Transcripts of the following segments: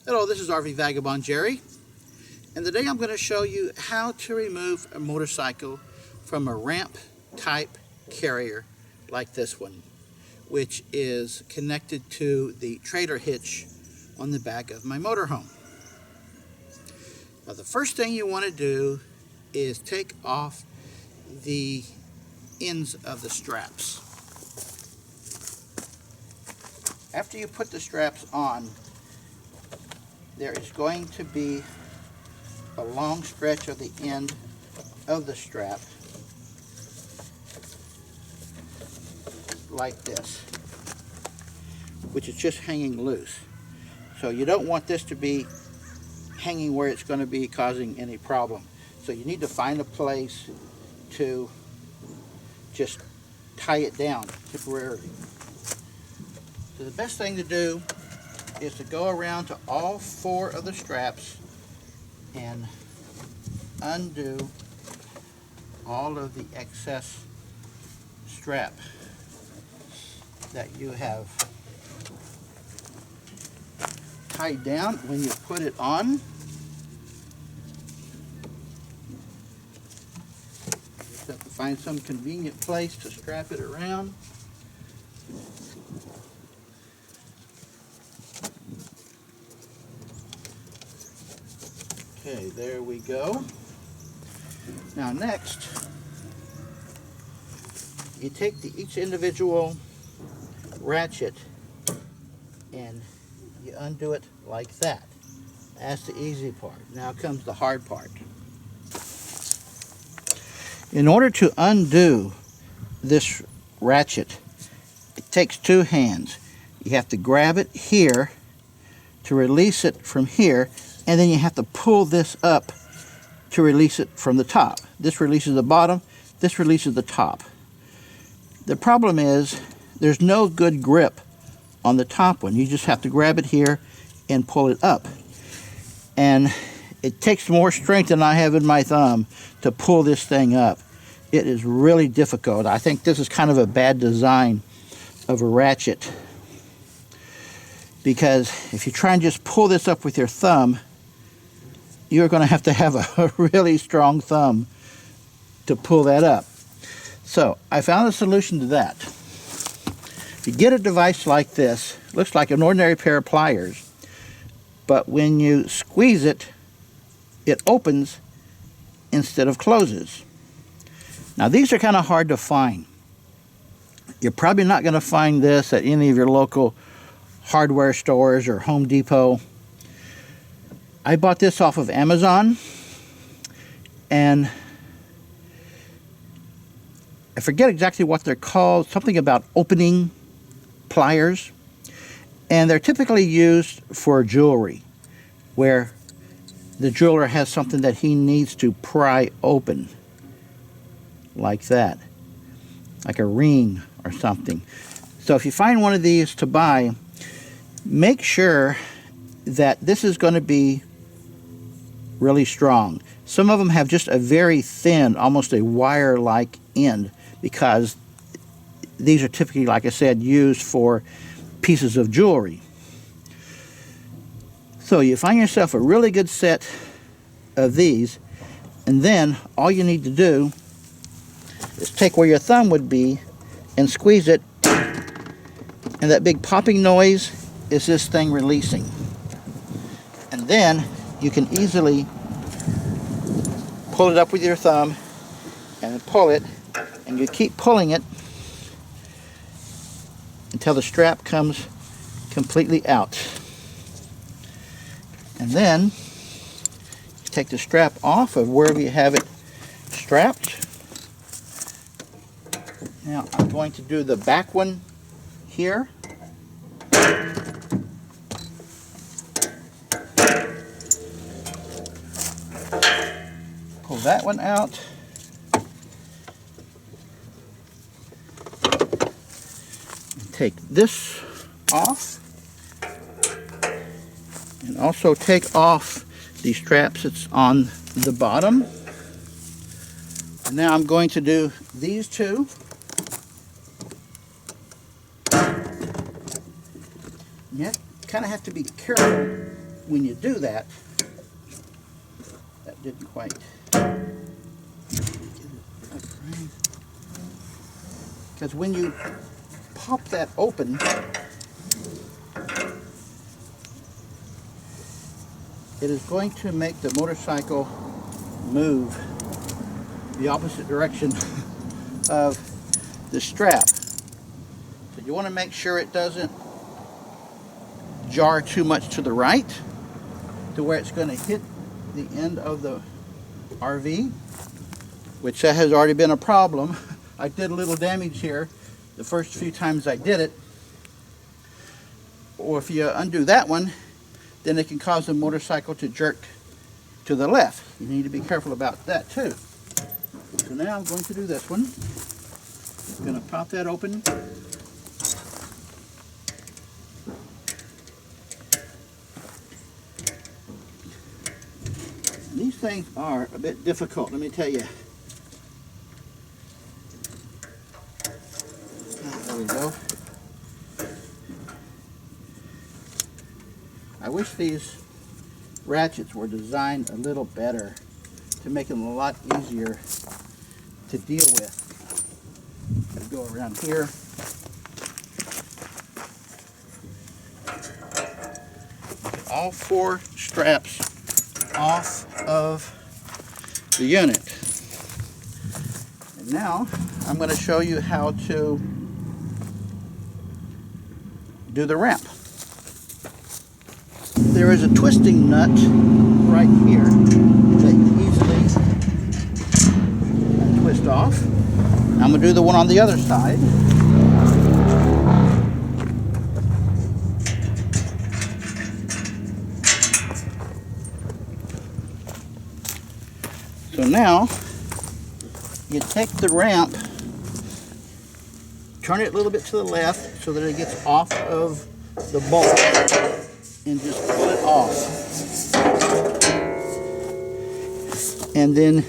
Hello, this is RV Vagabond Jerry, and today I'm going to show you how to remove a motorcycle from a ramp type carrier like this one, which is connected to the trailer hitch on the back of my motorhome. Now, the first thing you want to do is take off the ends of the straps. After you put the straps on, there is going to be a long stretch of the end of the strap like this, which is just hanging loose. So you don't want this to be hanging where it's going to be causing any problem. So you need to find a place to just tie it down temporarily. So the best thing to do is to go around to all four of the straps and undo all of the excess strap that you have tied down when you put it on. Just have to find some convenient place to strap it around. Okay, there we go. Now next, you take each individual ratchet and you undo it like that. That's the easy part. Now comes the hard part. In order to undo this ratchet, it takes two hands. You have to grab it here to release it from here, and then you have to pull this up to release it from the top. This releases the bottom, this releases the top. The problem is there's no good grip on the top one. You just have to grab it here and pull it up. And it takes more strength than I have in my thumb to pull this thing up. It is really difficult. I think this is kind of a bad design of a ratchet, because if you try and just pull this up with your thumb, you're going to have a really strong thumb to pull that up. So I found a solution to that. You get a device like this, looks like an ordinary pair of pliers, but when you squeeze it, it opens instead of closes. Now these are kind of hard to find. You're probably not going to find this at any of your local hardware stores or Home Depot. I bought this off of Amazon, and I forget exactly what they're called, something about opening pliers, and they're typically used for jewelry, where the jeweler has something that he needs to pry open, like that, like a ring or something. So if you find one of these to buy, make sure that this is going to be really strong. Some of them have just a very thin, almost a wire-like end, because these are typically, like I said, used for pieces of jewelry. So you find yourself a really good set of these, and then all you need to do is take where your thumb would be and squeeze it, and that big popping noise is this thing releasing. And then you can easily pull it up with your thumb and pull it, and you keep pulling it until the strap comes completely out. And then you take the strap off of wherever you have it strapped. Now I'm going to do the back one here. Pull that one out. And take this off. And also take off the straps that's on the bottom. And now I'm going to do these two. You kind of have to be careful when you do that, that didn't quite because when you pop that open, it is going to make the motorcycle move the opposite direction of the strap. So you want to make sure it doesn't jar too much to the right to where it's going to hit the end of the RV, which that has already been a problem. I did a little damage here the first few times I did it. Or if you undo that one, then it can cause the motorcycle to jerk to the left. You need to be careful about that too. So now I'm going to do this one. I'm going to pop that open. These things are a bit difficult, let me tell you. There we go. I wish these ratchets were designed a little better to make them a lot easier to deal with. Gotta go around here. Get all 4 straps off of the unit. And now I'm going to show you how to do the ramp. There is a twisting nut right here that you easily twist off. I'm going to do the one on the other side. So now you take the ramp, turn it a little bit to the left so that it gets off of the bolt, and just pull it off. And then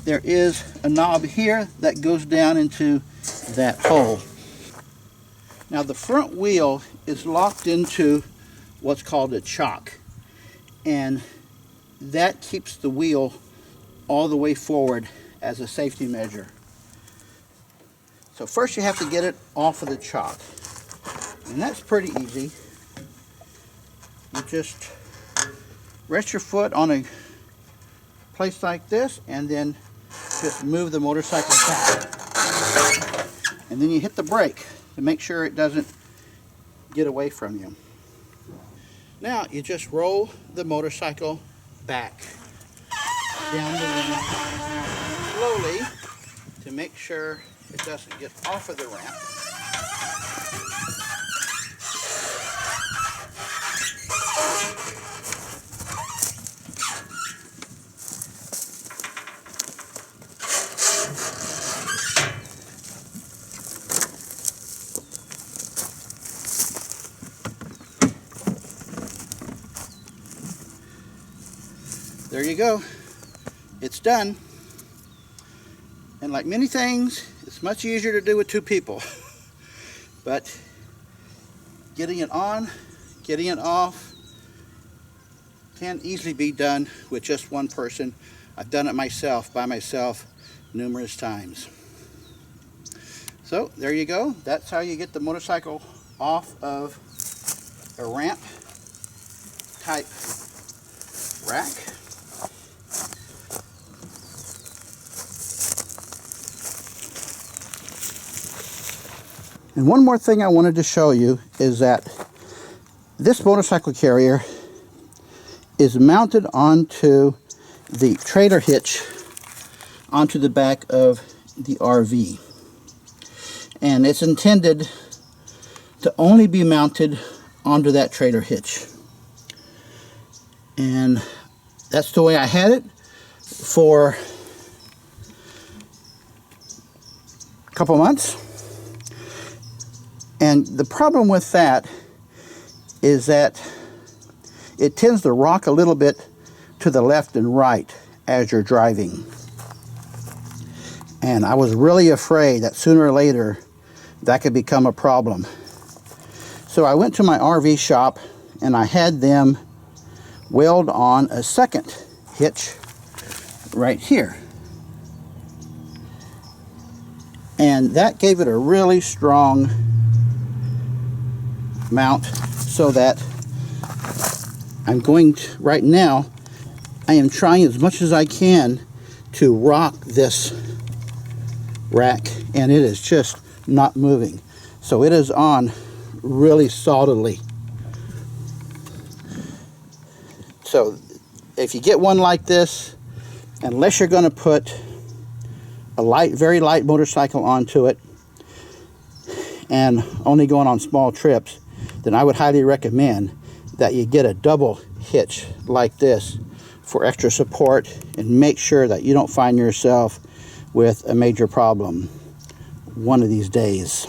there is a knob here that goes down into that hole. Now the front wheel is locked into what's called a chock, and that keeps the wheel all the way forward as a safety measure. So first you have to get it off of the chock. And that's pretty easy. You just rest your foot on a place like this and then just move the motorcycle back. And then you hit the brake to make sure it doesn't get away from you. Now you just roll the motorcycle back down the ramp slowly to make sure it doesn't get off of the ramp. There you go. It's done. And like many things, it's much easier to do with 2 people. But getting it on, getting it off can easily be done with just 1 person. I've done it myself, by myself, numerous times. So there you go. That's how you get the motorcycle off of a ramp type rack. And one more thing I wanted to show you is that this motorcycle carrier is mounted onto the trailer hitch onto the back of the RV. And it's intended to only be mounted onto that trailer hitch. And that's the way I had it for a couple months. And the problem with that is that it tends to rock a little bit to the left and right as you're driving. And I was really afraid that sooner or later that could become a problem. So I went to my RV shop and I had them weld on a second hitch right here. And that gave it a really strong mount, so that I'm going to, right now, I am trying as much as I can to rock this rack, and it is just not moving. So it is on really solidly. So if you get one like this, unless you're going to put a very light motorcycle onto it and only going on small trips, then I would highly recommend that you get a double hitch like this for extra support, and make sure that you don't find yourself with a major problem one of these days.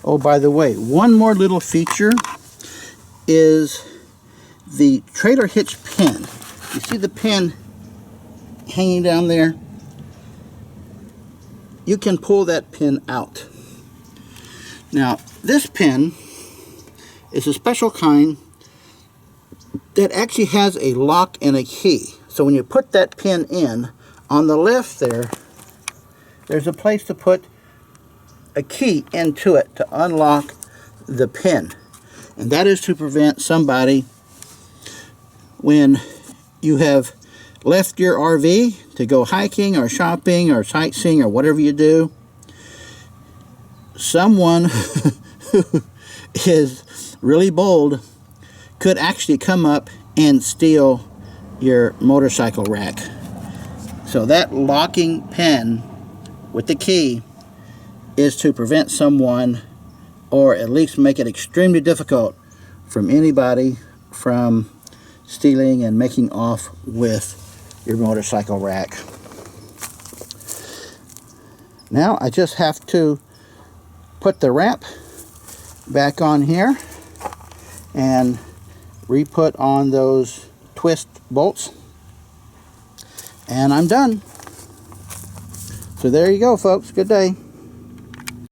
Oh, by the way, one more little feature is the trailer hitch pin. You see the pin hanging down there? You can pull that pin out. Now, this pin is a special kind that actually has a lock and a key. So when you put that pin in, on the left there's a place to put a key into it to unlock the pin. And that is to prevent somebody, when you have left your RV to go hiking or shopping or sightseeing or whatever you do, someone who is really bold could actually come up and steal your motorcycle rack. So that locking pin with the key is to prevent someone, or at least make it extremely difficult from anybody from stealing and making off with your motorcycle rack. Now I just have to put the wrap back on here and re-put on those twist bolts, and I'm done. So there you go, folks. Good day.